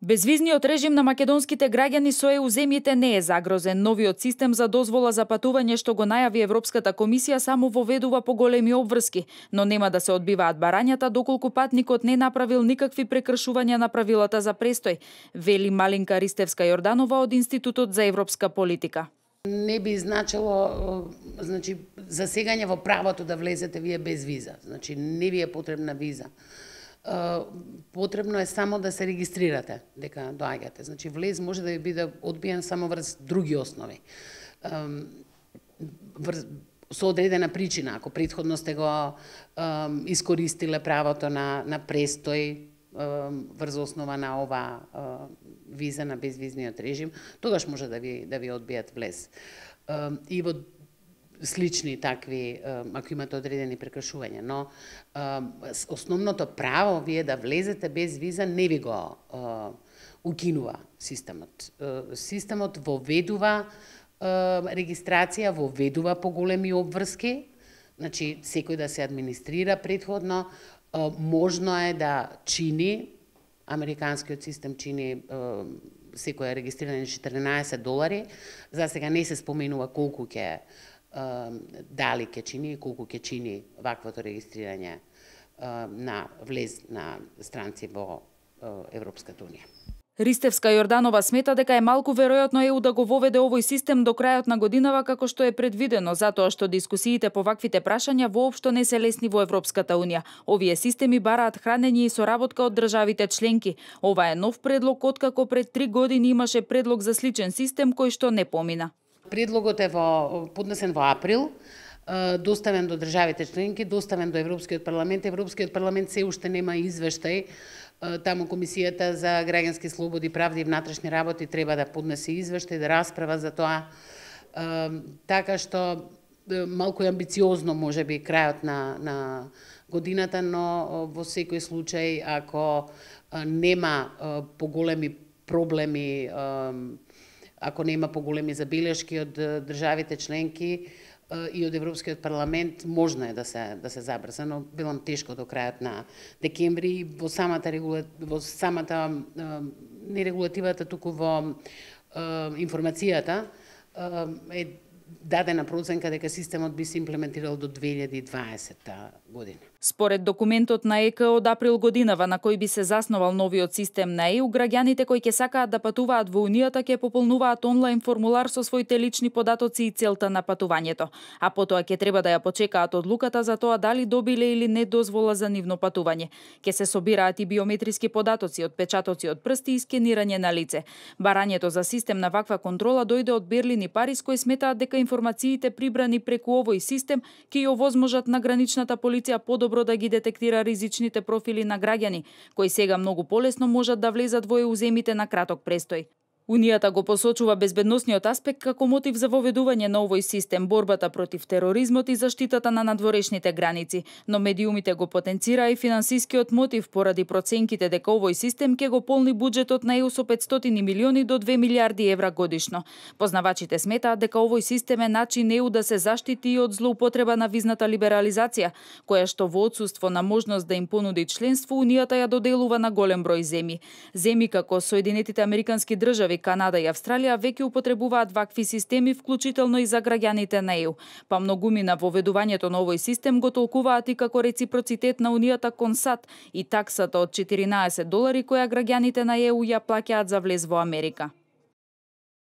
Безвизниот режим на македонските граѓани со ЕУ земјите не е загрозен. Новиот систем за дозвола за патување што го најави Европската комисија само воведува поголеми обврски, но нема да се одбиваат барањата доколку патникот не направил никакви прекршувања на правилата за престој, вели Малинка Ристевска-Јорданова од Институтот за европска политика. Не би значило, засегање во правото да влезете вие без виза. Не ви е потребна виза. Потребно е само да се регистрирате дека доаѓате. Влез може да ви биде одбиен само врз други основи. Со одредена причина, ако претходно сте го искористиле правото на престој врз основа на ова виза на безвизниот режим, тогаш може да ви одбијат влез. И во слични такви, ако имате одредени прекршувања, но основното право вие да влезете без виза не ви го укинува системот. Системот воведува регистрација, воведува поголеми обврски, секој да се администрира претходно, можно е да чини, американскиот систем чини секој регистрирање $14, за сега не се споменува колку ќе дали ќе чини и колку ќе чини ваквото регистрирање на влез на странци во Европската унија. Ристевска-Јорданова смета дека е малку веројатно ЕУ да го воведе овој систем до крајот на годинава како што е предвидено, затоа што дискусиите по ваквите прашања воопшто не се лесни во Европската унија. Овие системи бараат хранење и соработка од државите членки. Ова е нов предлог откако пред 3 години имаше предлог за сличен систем кој што не помина. Предлогот е поднесен во април, доставен до државите членки, доставен до Европскиот парламент. Европскиот парламент се уште нема извештај. Таму Комисијата за граѓански слободи, правди и внатрешни работи треба да поднесе извештај, да расправа за тоа. Така што малку е амбициозно можеби крајот на годината, но во секој случај ако нема поголеми проблеми, ако нема поголеми забелешки од државите членки и од Европскиот парламент, можно е да се забрза, но билам тешко до крајот на декември. Во самата не регулативата, туку во информацијата е дадена проценка дека системот би се имплементирал до 2020 година. Според документот на ЕК од април годинава на кој би се заснувал новиот систем на ЕУ, граѓаните кои ќе сакаат да патуваат во Унијата ќе пополнуваат онлайн формулар со своите лични податоци и целта на патувањето, а потоа ќе треба да ја почекаат одлуката за тоа дали добиле или не дозвола за нивно патување. Ќе се собираат и биометриски податоци, отпечатоци од прсти и скенирање на лице. Барањето за систем на ваква контрола дојде од Берлин и Париз, кои сметаат дека информациите прибрани преку овој систем ќе ја овозможат на граничната полиција подобро да ги детектира ризичните профили на граѓани, кои сега многу полесно можат да влезат во ЕУ земјите на краток престој. Унијата го посочува безбедносниот аспект како мотив за воведување на овој систем, борбата против тероризмот и заштитата на надворешните граници, но медиумите го потенцира и финансискиот мотив поради проценките дека овој систем ќе го полни буџетот на ЕУ со 500 милиони до 2 милиарди евра годишно. Познавачите сметаат дека овој систем е начин ЕУ да се заштити и од злоупотреба на визната либерализација, која што во отсуство на можност да им понуди членство, Унијата ја доделува на голем број земји. Земји како Соединетите американски држави, Канада и Австралија веќе употребуваат вакви системи, вклучително и за граѓаните на ЕУ. Па многумина воведувањето на овој систем го толкуваат и како реципроцитет на Унијата кон САД и таксата од $14 која граѓаните на ЕУ ја плаќаат за влез во Америка.